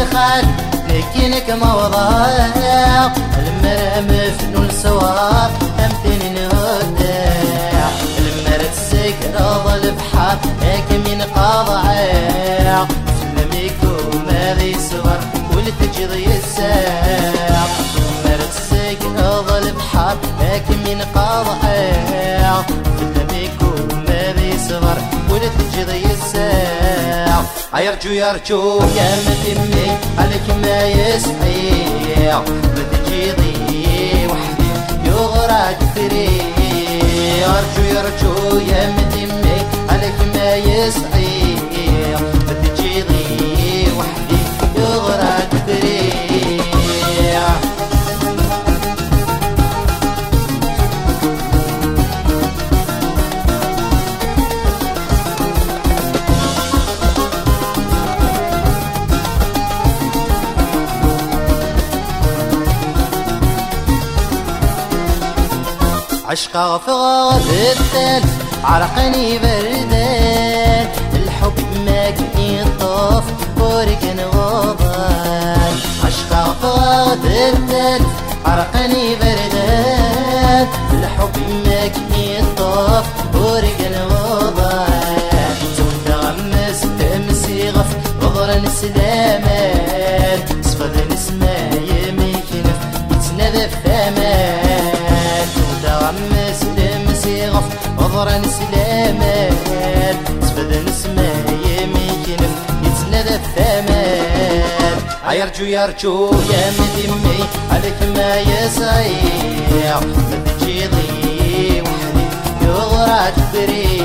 الخال لكنك موضاع المرأة مفنون سوار أمتن نودع المرأة تسكر البحر هيك من قاضع سلميكو ماذي سور والتجضي الساع المرأة تسكر البحر هيك من قاضع سلميكو ماذي سور والتجضي الساع يرجو يا مدمي عليك ما يسحيع ما تجيضي وحدي يغرى كثري يرجو يا مدمي عليك ما يسحيع ما تجيضي وحدي يغرى كثري عشقا في غاب الثلج عرقني بردان الحب ما كان يطوف وركن غضان عشقا في غاب الثلج عرقني بردان الحب ما كان يطوف وركن غضان زود غمس تمسي غف غضرا سلامان صفد نسمع يميكنف يتنذف ثمان غمس تمسي غف غضرا سلامان صفد نسمع يميكنف يتنذف ثمان يرجو يا مدمي عليك ما يسعيع ما تجيضي وحدي يغرى كبري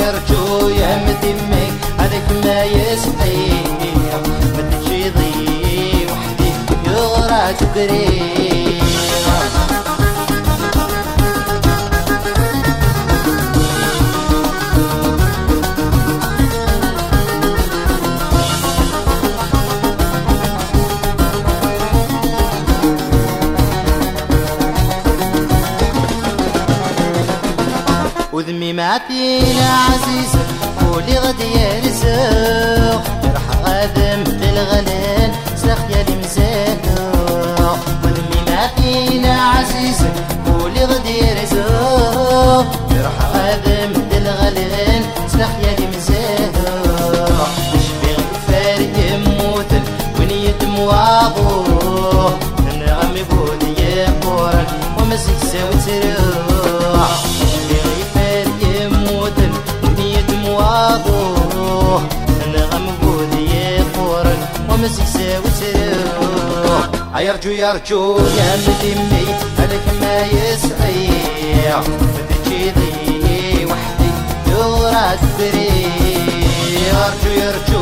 يرجو يا مدمي عليك ما يسعيع ما تجيضي وحدي يغرى كبري وذمي معتينا عزيزة قولي غدي يا رزاق يرح غادم للغلال سلخ يا المزاق وذمي معتينا عزيزة قولي غدي يا رزاق يرح غادم للغلال سلخ يا المزاق نشبه فارق يموتن ونيت مواضوع نغمي بودي يا قرن ومسك ساوي تروح ومسك ساوي تروح يرجو يا مدمي عليك ما يسعيع ما تجيضي وحدي يغرى كبري يرجو